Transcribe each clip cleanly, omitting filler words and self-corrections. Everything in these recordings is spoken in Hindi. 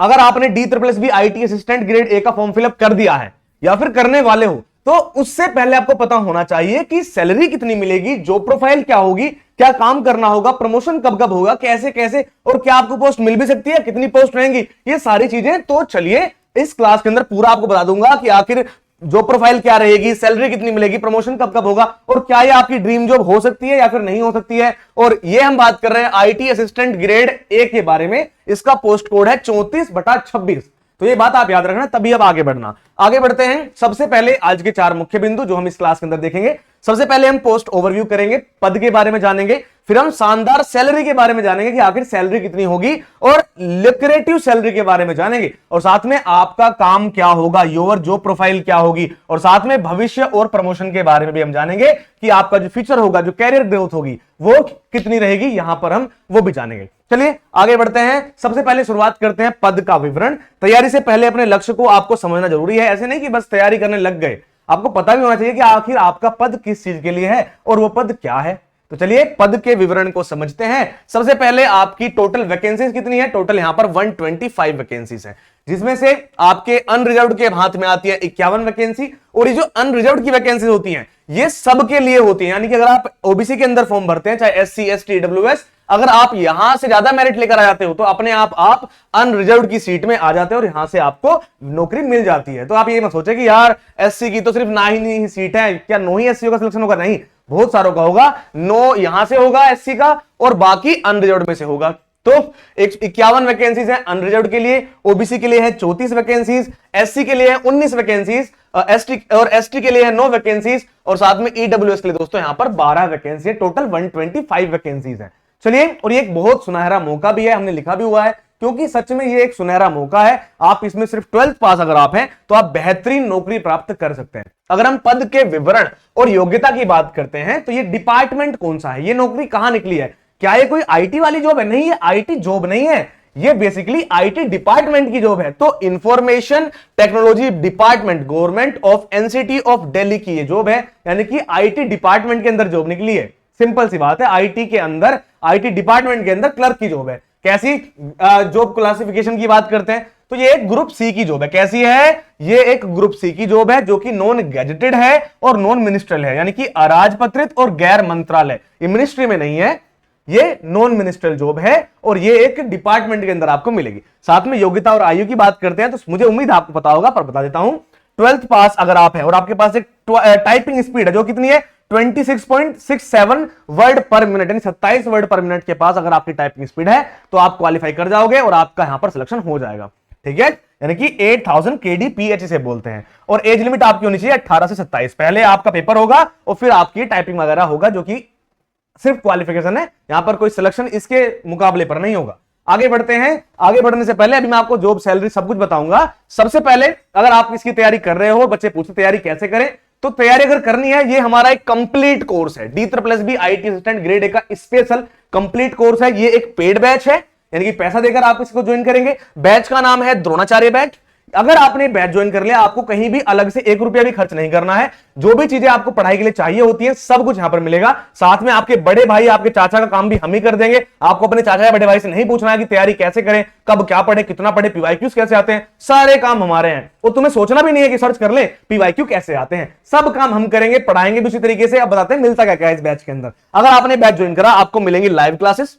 अगर आपने D triple S B IT assistant grade A का फॉर्म फिलअप कर दिया है या फिर करने वाले हो, तो उससे पहले आपको पता होना चाहिए कि सैलरी कितनी मिलेगी, जॉब प्रोफाइल क्या होगी, क्या काम करना होगा, प्रमोशन कब कब होगा, कैसे कैसे, और क्या आपको पोस्ट मिल भी सकती है, कितनी पोस्ट रहेंगी, ये सारी चीजें तो चलिए इस क्लास के अंदर पूरा आपको बता दूंगा कि आखिर जॉब प्रोफाइल क्या रहेगी, सैलरी कितनी मिलेगी, प्रमोशन कब कब होगा, और क्या ये आपकी ड्रीम जॉब हो सकती है या फिर नहीं हो सकती है। और ये हम बात कर रहे हैं आईटी असिस्टेंट ग्रेड ए के बारे में। इसका पोस्ट कोड है 34/26। तो ये बात आप याद रखना, तभी अब आगे बढ़ना। आगे बढ़ते हैं। सबसे पहले आज के 4 मुख्य बिंदु जो हम इस क्लास के अंदर देखेंगे। सबसे पहले हम पोस्ट ओवरव्यू करेंगे, पद के बारे में जानेंगे, फिर हम शानदार सैलरी के बारे में जानेंगे कि आखिर सैलरी कितनी होगी, और लुक्रेटिव सैलरी के बारे में जानेंगे, और साथ में आपका काम क्या होगा, योर जॉब प्रोफाइल क्या होगी, और साथ में भविष्य और प्रमोशन के बारे में भी हम जानेंगे कि आपका जो फ्यूचर होगा, जो कैरियर ग्रोथ होगी वो कितनी रहेगी, यहां पर हम वो भी जानेंगे। चलिए आगे बढ़ते हैं। सबसे पहले शुरुआत करते हैं पद का विवरण। तैयारी से पहले अपने लक्ष्य को आपको समझना जरूरी है। ऐसे नहीं कि बस तैयारी करने लग गए, आपको पता भी होना चाहिए कि आखिर आपका पद किस चीज के लिए है और वो पद क्या है। तो चलिए पद के विवरण को समझते हैं। सबसे पहले आपकी टोटल वैकेंसीज कितनी है? टोटल यहां पर 125 वैकेंसीज है, जिसमें से आपके अनरिजर्व्ड के हाथ में आती है 51 वैकेंसी, और ये जो अनरिजर्व्ड की वैकेंसीज होती हैं ये सबके लिए होती है। यानी कि अगर आप ओबीसी के अंदर फॉर्म भरते हैं, चाहे एससी एसटी ईडब्ल्यूएस, अगर आप यहां से ज्यादा मेरिट लेकर आ जाते हो तो अपने आप अनरिजर्व्ड की सीट में आ जाते हो और यहां से आपको नौकरी मिल जाती है। तो आप ये मत सोचे कि यार एससी की तो सिर्फ 9 ही सीट है, क्या 9 ही एससी का सिलेक्शन होगा? नहीं, बहुत सारों का होगा। 9 यहां से होगा एससी का और बाकी अनरिजर्व्ड में से होगा। तो 51 वैकेंसीज है अनरिजर्व्ड के लिए, ओबीसी के लिए है 34 वैकेंसीज, एससी के लिए है 19 वैकेंसीज, एसटी के लिए है 9 वैकेंसीज, और साथ में ईडब्ल्यूएस के लिए दोस्तों यहां पर 12 वैकेंसी है। टोटल 125 वैकेंसीज है। चलिए, और ये एक बहुत सुनहरा मौका भी है, हमने लिखा भी हुआ है, क्योंकि सच में ये एक सुनहरा मौका है। आप इसमें सिर्फ 12th पास अगर आप हैं तो आप बेहतरीन नौकरी प्राप्त कर सकते हैं। अगर हम पद के विवरण और योग्यता की बात करते हैं तो ये डिपार्टमेंट कौन सा है, ये नौकरी कहां निकली है, क्या ये कोई आईटी वाली जॉब है? नहीं, ये आईटी जॉब नहीं है, ये बेसिकली आईटी डिपार्टमेंट की जॉब है। तो information technology department, government of NCT of Delhi की ये जॉब है, यानी कि आईटी डिपार्टमेंट के अंदर जॉब निकली है। सिंपल सी बात है, आईटी के अंदर, आईटी डिपार्टमेंट के अंदर क्लर्क की जॉब है। कैसी जॉब क्लासिफिकेशन की बात करते हैं तो ये एक ग्रुप सी की जॉब है। कैसी है? ये एक ग्रुप सी की जॉब है, जो कि नॉन गैजेटेड है और नॉन मिनिस्ट्रियल है, यानी कि अराजपत्रित और गैर मंत्रालय, ये मिनिस्ट्री में नहीं है, ये नॉन मिनिस्ट्रियल जॉब है, और ये एक डिपार्टमेंट के अंदर आपको मिलेगी। साथ में योग्यता और आयु की बात करते हैं तो मुझे उम्मीद आपको पता होगा, पर बता देता हूं। 12th पास अगर आप हैं और आपके पास एक टाइपिंग स्पीड है जो कितनी है 26.67 वर्ड पर मिनट, यानी 27 वर्ड पर मिनट के पास अगर आपकी टाइपिंग स्पीड है तो आप क्वालिफाई कर जाओगे और आपका यहां पर सिलेक्शन हो जाएगा। ठीक है, यानी कि 8000 KDPH से बोलते हैं। और एज लिमिट आपकी होनी चाहिए 18 से 27। पहले आपका पेपर होगा और फिर आपकी टाइपिंग वगैरह होगा, जो कि सिर्फ क्वालिफिकेशन है, यहां पर कोई सिलेक्शन इसके मुकाबले पर नहीं होगा। आगे बढ़ते हैं। आगे बढ़ने से पहले अभी मैं आपको जॉब सैलरी सब कुछ बताऊंगा। सबसे पहले अगर आप इसकी तैयारी कर रहे हो, बच्चे पूछते तैयारी कैसे करें, तो तैयारी अगर करनी है, ये हमारा एक कंप्लीट कोर्स है, D triple S B IT assistant grade A का स्पेशल कंप्लीट कोर्स है। ये एक पेड बैच है, यानी कि पैसा देकर आप इसको ज्वाइन करेंगे। बैच का नाम है द्रोणाचार्य बैच। अगर आपने बैच ज्वाइन कर लिया, आपको कहीं भी अलग से 1 रुपया भी खर्च नहीं करना है। जो भी चीजें आपको पढ़ाई के लिए चाहिए होती है सब कुछ यहां पर मिलेगा। साथ में आपके बड़े भाई, आपके चाचा का काम भी हम ही कर देंगे। आपको अपने चाचा या बड़े भाई से नहीं पूछना है कि तैयारी कैसे करें, कब क्या पढ़े, कितना पढ़े, पीवाईक्यूज कैसे आते हैं, सारे काम हमारे हैं। और तुम्हें सोचना भी नहीं है कि सर्च कर ले पीवाईक्यू कैसे आते हैं, सब काम हम करेंगे, पढ़ाएंगे भी उसी तरीके से। अब बताते हैं मिलता क्या क्या है इस बैच के अंदर। अगर आपने बैच ज्वाइन करा, आपको मिलेंगी लाइव क्लासेस,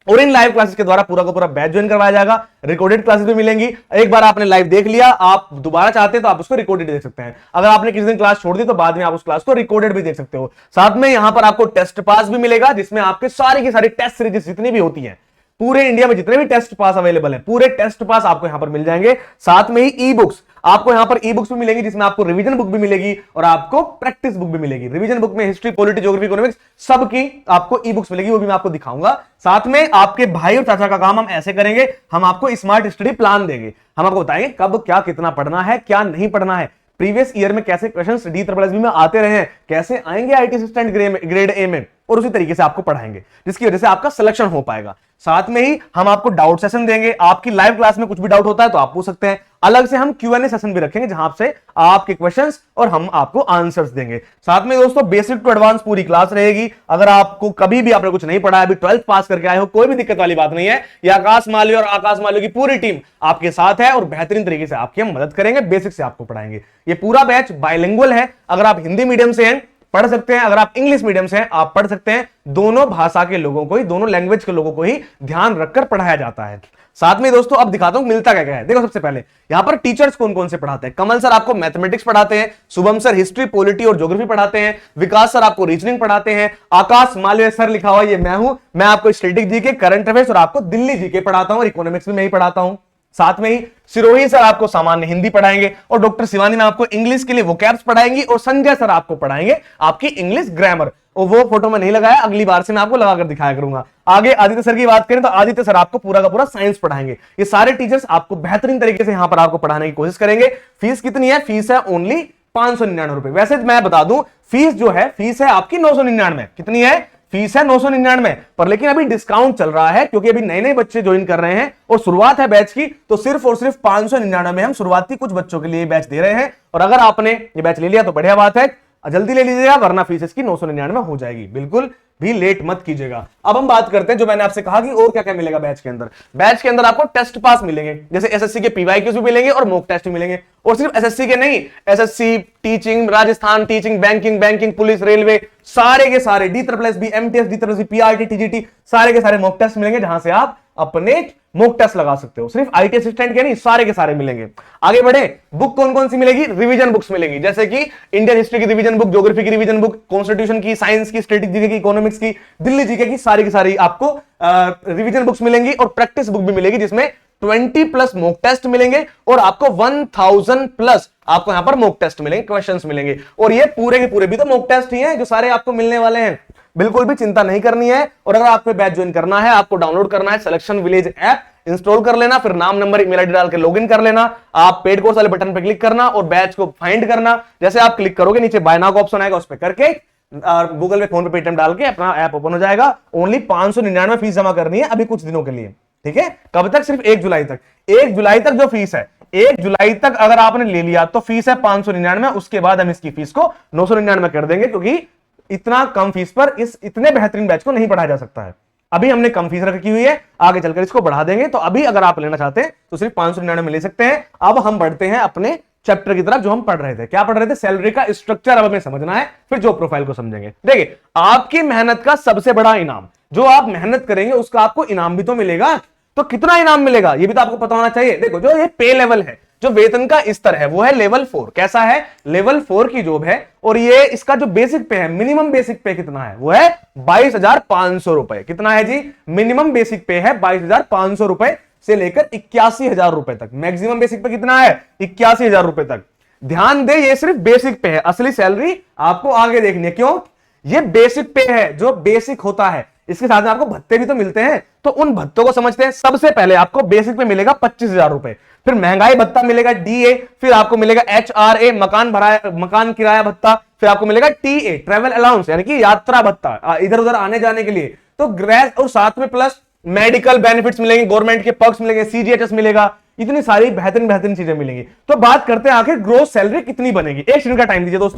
और इन लाइव क्लासेस के द्वारा पूरा का पूरा बैच ज्वाइन करवाया जाएगा। रिकॉर्डेड क्लासेस भी मिलेंगी। एक बार आपने लाइव देख लिया, आप दोबारा चाहते हैं तो आप उसको रिकॉर्डेड देख सकते हैं। अगर आपने किसी दिन क्लास छोड़ दी तो बाद में आप उस क्लास को रिकॉर्डेड भी देख सकते हो। साथ में यहां पर आपको टेस्ट पास भी मिलेगा, जिसमें आपके सारी की सारी टेस्ट सीरीज जितनी भी होती है, पूरे इंडिया में जितने भी टेस्ट पास अवेलेबल है, पूरे टेस्ट पास आपको यहां पर मिल जाएंगे। साथ में ही ई बुक्स, आपको यहां पर ई बुक्स भी मिलेंगी, जिसमें आपको रिवीजन बुक भी मिलेगी और आपको प्रैक्टिस बुक भी मिलेगी। रिवीजन बुक में हिस्ट्री, पॉलिटी, ज्योग्राफी, इकोनॉमिक्स सबकी आपको ई बुक्स मिलेगी, वो भी मैं आपको दिखाऊंगा। साथ में आपके भाई और चाचा का काम हम ऐसे करेंगे, हम आपको स्मार्ट स्टडी प्लान देंगे। हम आपको बताएंगे कब क्या कितना पढ़ना है, क्या नहीं पढ़ना है, प्रीवियस ईयर में कैसे questions D triple S B में आते रहे हैं, कैसे आएंगे आईटी असिस्टेंट ग्रेड ए में, और उसी तरीके से आपको पढ़ाएंगे, जिसकी वजह से आपका सिलेक्शन हो पाएगा। साथ में ही हम आपको डाउट सेशन देंगे, आपकी लाइव क्लास में कुछ भी डाउट होता है तो आप पूछ सकते हैं। अलग से हम Q&A सेशन भी रखेंगे जहां से आपके क्वेश्चंस और हम आपको आंसर्स देंगे। साथ में दोस्तों बेसिक टू एडवांस पूरी क्लास रहेगी। अगर आपको कभी भी आपने कुछ नहीं पढ़ा है, अभी 12th पास करके आए हो, कोई भी दिक्कत वाली बात नहीं है। ये आकाश मालवीय और आकाश मालवीय की पूरी टीम आपके साथ है और बेहतरीन तरीके से आपकी हम मदद करेंगे, बेसिक से आपको पढ़ाएंगे। ये पूरा बैच बाइलिंगुअल है। अगर आप हिंदी मीडियम से हैं पढ़ सकते हैं, अगर आप इंग्लिश मीडियम से हैं आप पढ़ सकते हैं। दोनों भाषा के लोगों को ही, दोनों लैंग्वेज के लोगों को ही ध्यान रखकर पढ़ाया जाता है। साथ में दोस्तों अब दिखाता हूं मिलता क्या क्या है। देखो सबसे पहले यहां पर टीचर्स कौन कौन से पढ़ाते हैं। कमल सर आपको मैथमेटिक्स पढ़ाते हैं, शुभम सर हिस्ट्री, पॉलिटी और ज्योग्राफी पढ़ाते हैं, विकास सर आपको रीजनिंग पढ़ाते हैं, आकाश मालवीय सर लिखा हुआ ये मैं हूं, मैं आपको स्टैटिक जीके, करंट अफेयर्स और आपको दिल्ली जीके पढ़ाता हूं और इकोनॉमिक्स भी मैं ही पढ़ाता हूं। साथ में ही सिरोही सर आपको सामान्य हिंदी पढ़ाएंगे और डॉक्टर शिवानी मैम आपको इंग्लिश के लिए वोकैब्स पढ़ाएंगी और संजय सर आपको पढ़ाएंगे आपकी इंग्लिश ग्रामर। और वो फोटो में नहीं लगाया, अगली बार से मैं आपको लगाकर दिखाया करूंगा। आगे आदित्य सर की बात करें तो आदित्य सर आपको पूरा का पूरा साइंस पढ़ाएंगे। ये सारे टीचर्स आपको बेहतरीन तरीके से यहां पर आपको पढ़ाने की कोशिश करेंगे। फीस कितनी है? फीस है ओनली 599 रुपए। वैसे मैं बता दूं फीस जो है फीस है आपकी 999। कितनी है? फीस है 999 पर, लेकिन अभी डिस्काउंट चल रहा है क्योंकि अभी नए नए बच्चे ज्वाइन कर रहे हैं और शुरुआत है बैच की, तो सिर्फ और सिर्फ 599 में हम शुरुआती कुछ बच्चों के लिए बैच दे रहे हैं। और अगर आपने ये बैच ले लिया तो बढ़िया बात है, जल्दी ले लीजिएगा वरना फीस इसकी 999 हो जाएगी। बिल्कुल भी लेट मत कीजिएगा। अब हम बात करते हैं जो मैंने आपसे कहा कि और क्या क्या मिलेगा बैच के अंदर। बैच के अंदर आपको टेस्ट पास मिलेंगे, जैसे एसएससी के पीवाईक्यूज भी मिलेंगे और मॉक टेस्ट भी मिलेंगे। और सिर्फ एसएससी के नहीं, SSC teaching, Rajasthan teaching, banking, police, railway, सारे के सारे D++B, MTS, D++C, PRT, TGT, सारे के सारे मॉक टेस्ट मिलेंगे जहां से आप अपने मॉक टेस्ट लगा सकते हो। सिर्फ आईटी असिस्टेंट के नहीं, सारे के सारे मिलेंगे। आगे बढ़े, बुक कौन कौन सी मिलेगी? रिवीजन बुक्स मिलेंगी, जैसे कि इंडियन हिस्ट्री की रिवीजन बुक, ज्योग्राफी की रिवीजन बुक, कॉन्स्टिट्यूशन की, साइंस की, स्टैटिक जीके की, इकोनॉमिक्स की, दिल्ली जीके की, सारी आपको रिवीजन बुक्स मिलेंगी और प्रैक्टिस बुक भी मिलेगी जिसमें 20+ मॉक टेस्ट मिलेंगे और आपको 1000+ आपको यहां पर मॉक टेस्ट मिलेंगे, क्वेश्चंस मिलेंगे। और ये पूरे के पूरे भी तो मॉक टेस्ट ही हैं जो सारे आपको मिलने वाले हैं। बिल्कुल भी चिंता नहीं करनी है। और अगर आपको बैच ज्वाइन करना है, आपको डाउनलोड करना है सिलेक्शन विलेज ऐप, इंस्टॉल कर लेना, फिर नाम नंबर ईमेल आईडी डाल के लॉगिन कर लेना। आप पेड कोर्स वाले बटन पर क्लिक करना और बैच को फाइंड करना। जैसे आप क्लिक करोगे नीचे बाय नाउ का ऑप्शन आएगा, उस पर करके गूगल पे, फोन पे, पेटीएम डाल के अपना ऐप ओपन हो जाएगा। ओनली 599 फीस जमा करनी है अभी कुछ दिनों के लिए, ठीक है? कब तक? सिर्फ 1 जुलाई तक। 1 जुलाई तक जो फीस है, 1 जुलाई तक अगर आपने ले लिया तो फीस है 599। उसके बाद हम इसकी फीस को 999 कर देंगे क्योंकि इतना कम फीस पर इस इतने बेहतरीन बैच को नहीं पढ़ाया जा सकता है। अभी हमने कम फीस रखी हुई है, आगे चलकर इसको बढ़ा देंगे। तो अभी अगर आप लेना चाहते हैं तो सिर्फ 599 में ले सकते हैं। अब हम बढ़ते हैं अपने चैप्टर की तरफ जो हम पढ़ रहे थे। क्या पढ़ रहे थे? सैलरी का स्ट्रक्चर अब हमें समझना है, फिर जॉब प्रोफाइल को समझेंगे। देखिए, आपकी मेहनत का सबसे बड़ा इनाम, जो आप मेहनत करेंगे उसका आपको इनाम भी तो मिलेगा। तो कितना इनाम मिलेगा ये भी तो आपको पता होना चाहिए। देखो, जो ये पे लेवल है, जो वेतन का स्तर है, वो है लेवल 4। कैसा है? लेवल 4 की जॉब है। और ये इसका जो बेसिक पे है, मिनिमम बेसिक पे कितना है? वो है 22,500 रुपए। कितना है जी? मिनिमम बेसिक पे है 22,500 रुपए से लेकर 81,000 रुपए तक। मैक्सिमम बेसिक पे कितना है? 81,000 रुपए तक। ध्यान दे, ये सिर्फ बेसिक पे है, असली सैलरी आपको आगे देखनी है। क्यों? ये बेसिक पे है, जो बेसिक होता है। इसके साथ में आपको भत्ते भी तो मिलते हैं, तो उन भत्तों को समझते हैं। सबसे पहले आपको बेसिक पे मिलेगा 25,000 रुपए, फिर महंगाई भत्ता मिलेगा DA, फिर आपको मिलेगा HRA, मकान किराया भत्ता, फिर आपको मिलेगा TA, ट्रेवल अलाउंस, यानी कि यात्रा भत्ता, इधर उधर आने जाने के लिए। तो ग्रेस, और साथ में प्लस मेडिकल बेनिफिट्स मिलेंगे, गवर्नमेंट के पर्क्स मिलेंगे, CGHS मिलेगा, इतनी सारी बेहतरीन चीजें मिलेंगी। तो बात करते हैं आखिर ग्रोस सैलरी कितनी बनेगी। 1 मिनट का टाइम दीजिए दोस्तों।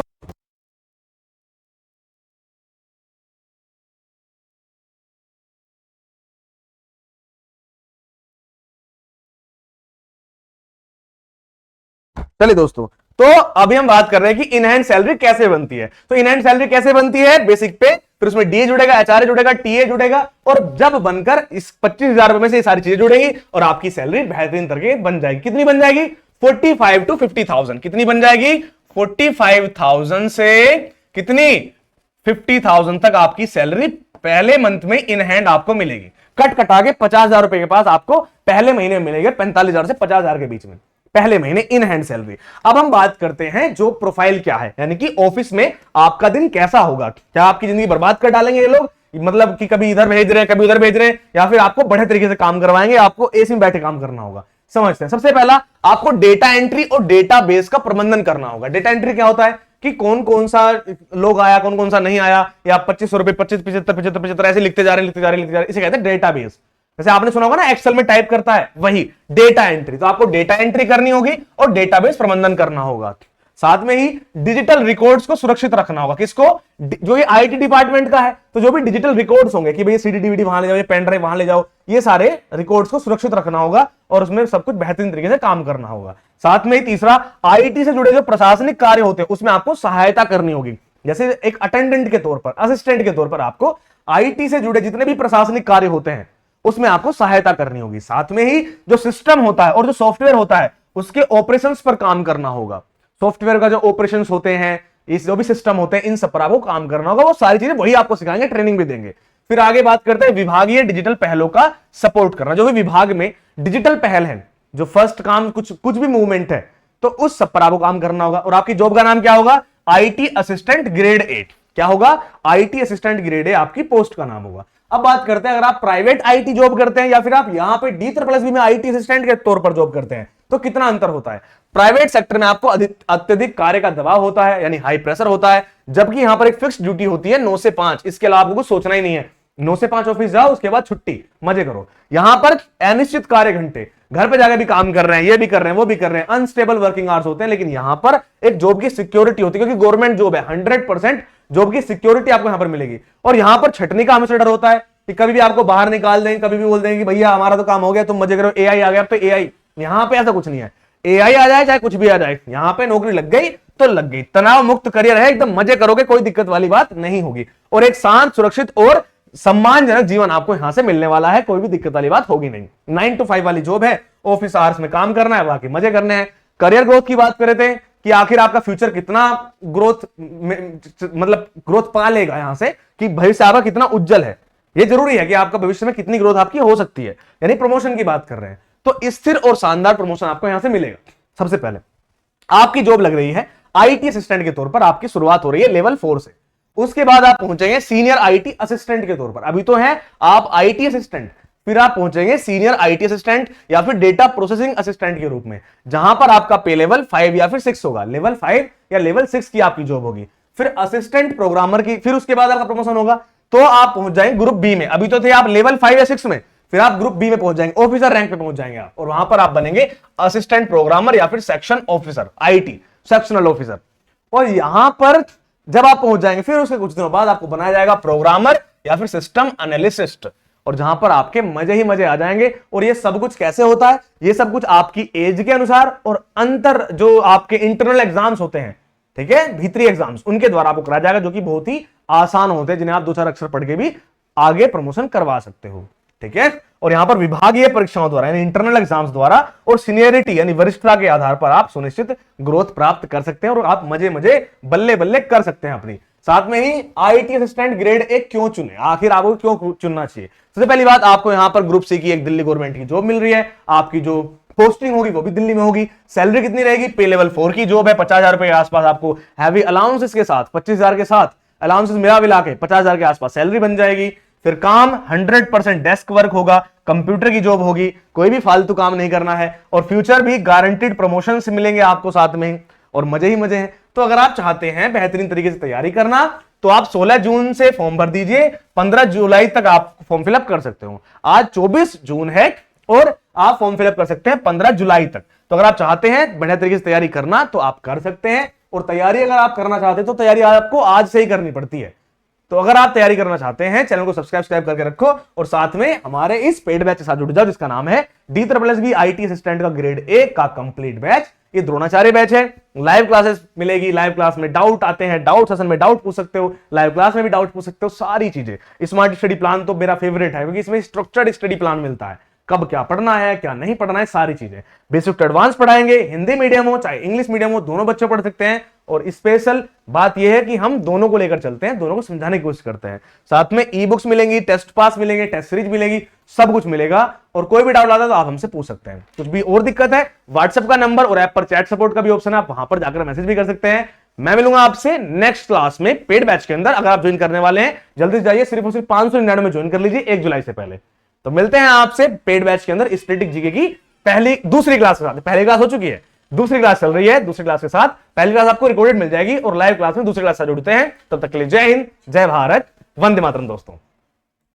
चलिए दोस्तों, तो अभी हम बात कर रहे हैं कि इनहैंड सैलरी कैसे बनती है। तो इनहैंड सैलरी कैसे बनती है? बेसिक पे, फिर उसमें DA जुड़ेगा, HRA जुड़ेगा, TA जुड़ेगा, और जब बनकर इस 25,000 रुपए में से ये सारी चीजें जुड़ेंगी और आपकी सैलरी बेहतरीन तरीके बन जाएगी। कितनी बन जाएगी? 45 to 50,000। कितनी बन जाएगी? 45,000 से कितनी? 50,000 तक आपकी सैलरी पहले मंथ में इन हैंड आपको मिलेगी। कट कटा के 50,000 रुपए के पास आपको पहले महीने में मिलेगा, 45,000 से 50,000 के बीच में पहले महीने इन हैंड सैलरी। अब हम बात करते हैं जो प्रोफाइल क्या है, यानी कि ऑफिस में आपका दिन कैसा होगा। क्या आपकी जिंदगी बर्बाद कर डालेंगे ये लोग? मतलब कि कभी इधर भेज रहे हैं, कभी उधर भेज रहे हैं, या फिर आपको बढ़िया तरीके से काम करवाएंगे, आपको एसी में बैठे काम करना होगा। समझते हैं। सबसे पहला आपको डेटा एंट्री और डेटा बेस का प्रबंधन करना होगा। डेटा एंट्री क्या होता है? कि कौन कौन सा लोग आया, कौन कौन सा नहीं आया, या 2500 रुपए 25 75 75 75 ऐसे लिखते जा रहे लिखते जा रहे लिखते जा रहे, इसे कहते हैं डेटाबेस। जैसे आपने सुना होगा ना एक्सेल में टाइप करता है, वही डेटा एंट्री। तो आपको डेटा एंट्री करनी होगी और डेटाबेस प्रबंधन करना होगा। साथ में ही डिजिटल रिकॉर्ड्स को सुरक्षित रखना होगा। किसको? जो ये आईटी डिपार्टमेंट का है, तो जो भी डिजिटल रिकॉर्ड्स होंगे कि भाई सीडी डीवीडी वहां ले जाओ, ये पेन ड्राइव वहां ले जाओ, ये सारे रिकॉर्ड्स को सुरक्षित रखना होगा और उसमें सब कुछ बेहतरीन तरीके से काम करना होगा। साथ में ही तीसरा, आईटी से जुड़े जो प्रशासनिक कार्य होते हैं उसमें आपको सहायता करनी होगी। जैसे एक अटेंडेंट के तौर पर, असिस्टेंट के तौर पर आपको आईटी से जुड़े जितने भी प्रशासनिक कार्य होते हैं उसमें आपको सहायता करनी होगी। साथ में ही जो सिस्टम होता है और जो सॉफ्टवेयर होता है उसके ऑपरेशंस पर काम करना होगा। सॉफ्टवेयर का जो ऑपरेशंस होते हैं, इस जो भी सिस्टम होते हैं, इन सब पर आपको काम करना होगा। वो सारी चीजें वही आपको सिखाएंगे, ट्रेनिंग भी देंगे। फिर आगे बात करते हैं विभागीय डिजिटल पहलों का सपोर्ट करना। जो भी विभाग में डिजिटल पहल है, जो फर्स्ट काम कुछ भी मूवमेंट है, तो उस सब पर आपको काम करना होगा। और आपकी जॉब का नाम क्या होगा? IT assistant grade 8। क्या होगा? आईटी असिस्टेंट ग्रेड 8 आपकी पोस्ट का नाम होगा। अब बात करते हैं, अगर आप प्राइवेट आईटी जॉब करते हैं या फिर आप यहां पे D+B में आईटी असिस्टेंट के तौर पर जॉब करते हैं, तो कितना अंतर होता है? प्राइवेट सेक्टर में आपको अत्यधिक कार्य का दबाव होता है, यानी हाई प्रेशर होता है, जबकि यहां पर एक फिक्स ड्यूटी होती है 9 से 5। इसके अलावा आपको कुछ सोचना ही नहीं है। 9 से 5 ऑफिस जाओ, उसके बाद छुट्टी, मजे करो। यहां पर अनिश्चित कार्य घंटे, घर पे जाकर भी काम कर रहे हैं, ये भी कर रहे हैं, वो भी कर रहे हैं, अनस्टेबल वर्किंग आवर्स होते हैं, लेकिन यहां पर एक जॉब की सिक्योरिटी होती है, क्योंकि गवर्नमेंट जॉब है। 100% जॉब की सिक्योरिटी आपको यहां पर मिलेगी। और यहां पर छटनी का हमेशा डर होता है कि कभी भी आपको बाहर निकाल देंगे, कभी भी बोल देंगे कि भैया हमारा तो काम हो गया, तुम मजे करो, एआई आ गया। अब तो एआई, यहां पे ऐसा कुछ नहीं है। एआई आ जाए चाहे कुछ भी आ जाए, यहां पे नौकरी लग गई तो लग गई। तनाव मुक्त करियर है, एकदम मजे करोगे, कोई दिक्कत वाली बात नहीं होगी। और एक शांत, सुरक्षित और सम्मानजनक जीवन आपको यहां से मिलने वाला है, कोई भी दिक्कत वाली बात होगी नहीं। 9 to 5 वाली जॉब है, ऑफिस आवर्स में काम करना है, बाकी मजे करने हैं। करियर ग्रोथ की बात कर रहे थे कि आखिर आपका फ्यूचर कितना ग्रोथ मतलब ग्रोथ पा लेगा यहां से, कि भविष्य आपका कितना उज्जवल है। ये जरूरी है कि आपका भविष्य में कितनी ग्रोथ आपकी हो सकती है, यानी प्रमोशन की बात कर रहे हैं। तो स्थिर और शानदार प्रमोशन आपको यहां से मिलेगा। सबसे पहले आपकी जॉब लग रही है आईटी असिस्टेंट के तौर पर, आपकी शुरुआत हो रही है लेवल 4 से। उसके बाद आप पहुंचेंगे सीनियर आईटी असिस्टेंट के तौर पर। अभी तो है आप आईटी असिस्टेंट, फिर आप पहुंचेंगे सीनियर आईटी असिस्टेंट या फिर डेटा प्रोसेसिंग असिस्टेंट के रूप में, जहां पर आपका पे लेवल 5 या फिर 6 होगा। लेवल 5 या लेवल 6 की आपकी जॉब होगी। फिर असिस्टेंट प्रोग्रामर की, फिर उसके बाद आपका प्रमोशन होगा तो आप पहुंच जाएंगे ग्रुप बी में। अभी तो थे आप लेवल 5 या 6 में, फिर आप ग्रुप बी में पहुंच जाएंगे, ऑफिसर रैंक पे पहुंच जाएंगे आप, और वहां पर आप बनेंगे असिस्टेंट प्रोग्रामर या फिर section officer, IT sectional officer. और यहां पर जब आप पहुंच जाएंगे, फिर उसके कुछ दिनों बाद आपको बनाया जाएगा प्रोग्रामर या फिर सिस्टम एनालिसिस्ट, और जहां पर आपके मजे ही मजे आ जाएंगे। और ये सब कुछ कैसे होता है? ये सब कुछ आपकी एज के अनुसार और अंतर जो आपके इंटरनल एग्जाम्स होते हैं, ठीक है, भीतरी एग्जाम्स, उनके द्वारा आपको कराया जाएगा, जो कि बहुत ही आसान होते हैं, जिन्हें आप 2-4 अक्षर पढ़ के भी आगे प्रमोशन करवा सकते हो, ठीक है। और यहां पर विभागीय परीक्षाओं द्वारा यानी इंटरनल एग्जाम्स द्वारा और सीनियरिटी यानी वरिष्ठता के आधार पर आप सुनिश्चित ग्रोथ प्राप्त कर सकते हैं और आप मजे मजे बल्ले बल्ले कर सकते हैं अपनी। साथ में ही आईटी असिस्टेंट ग्रेड 1 क्यों चुने, आखिर आपको क्यों चुनना चाहिए? सबसे पहली बात, आपको यहां पर ग्रुप सी की एक दिल्ली गवर्नमेंट की जॉब मिल रही है, आपकी जो पोस्टिंग होगी वो भी दिल्ली में होगी। सैलरी कितनी रहेगी? पे लेवल 4 की जॉब है, 50,000 रुपए के आसपास आपको हैवी अलाउंसेस के साथ, 25,000 के साथ अलाउंसेस मिला के 50,000 के आसपास सैलरी बन जाएगी। फिर काम 100% डेस्क वर्क होगा, कंप्यूटर की जॉब होगी, कोई भी फालतू काम नहीं करना है, और फ्यूचर भी गारंटीड प्रमोशन से मिलेंगे आपको साथ में, और मजे ही मजे हैं। तो अगर आप चाहते हैं बेहतरीन तरीके से तैयारी करना, तो आप 16 जून से फॉर्म भर दीजिए, 15 जुलाई तक आप फॉर्म फिलअप कर सकते हो। आज 24 जून है और आप फॉर्म फिलअप कर सकते हैं 15 जुलाई तक। तो अगर आप चाहते हैं बढ़िया तरीके से तैयारी करना तो आप कर सकते हैं, और तैयारी अगर आप करना चाहते हैं तो तैयारी आपको आज से ही करनी पड़ती है। तो अगर आप तैयारी करना चाहते हैं, चैनल को सब्सक्राइब करके रखो, और साथ में हमारे इस पेड बैच के साथ जुड़ जाओ, जिसका नाम है D+B आईटी असिस्टेंट का ग्रेड 1 का कंप्लीट बैच। ये द्रोणाचार्य बैच है, लाइव क्लासेस मिलेगी, लाइव क्लास में डाउट आते हैं, डाउट सेशन में डाउट पूछ सकते हो, लाइव क्लास में भी डाउट पूछ सकते हो, सारी चीजें। स्मार्ट स्टडी प्लान तो मेरा फेवरेट है, क्योंकि इसमें स्ट्रक्चर्ड स्टडी प्लान मिलता है, कब क्या पढ़ना है क्या नहीं पढ़ना है, सारी चीजें। बेसिक टू एडवांस पढ़ाएंगे, हिंदी मीडियम हो चाहे इंग्लिश मीडियम हो, दोनों बच्चे पढ़ सकते हैं। और स्पेशल बात यह है कि हम दोनों को लेकर चलते हैं, दोनों को समझाने की कोशिश करते हैं। साथ में ई बुक्स मिलेंगी, टेस्ट पास मिलेंगे, टेस्ट सीरीज मिलेगी, सब कुछ मिलेगा। और कोई भी डाउट आता है तो आप हमसे पूछ सकते हैं। कुछ भी और दिक्कत है, व्हाट्सएप का नंबर और ऐप पर चैट सपोर्ट का भी ऑप्शन है, आप वहां पर जाकर मैसेज भी कर सकते हैं। मैं मिलूंगा आपसे नेक्स्ट क्लास में पेड बैच के अंदर। अगर आप ज्वाइन करने वाले हैं जल्दी से जाइए, सिर्फ और सिर्फ 599 में ज्वाइन कर लीजिए 1 जुलाई से पहले। तो मिलते हैं आपसे पेड बैच के अंदर स्टैटिक जीके की दूसरी क्लास के साथ। पहली क्लास हो चुकी है, दूसरी क्लास चल रही है, दूसरी क्लास के साथ पहली क्लास आपको रिकॉर्डेड मिल जाएगी और लाइव क्लास में दूसरी क्लास से जुड़ते हैं। तब तक के लिए जय हिंद, जय भारत, वंदे मातरम दोस्तों।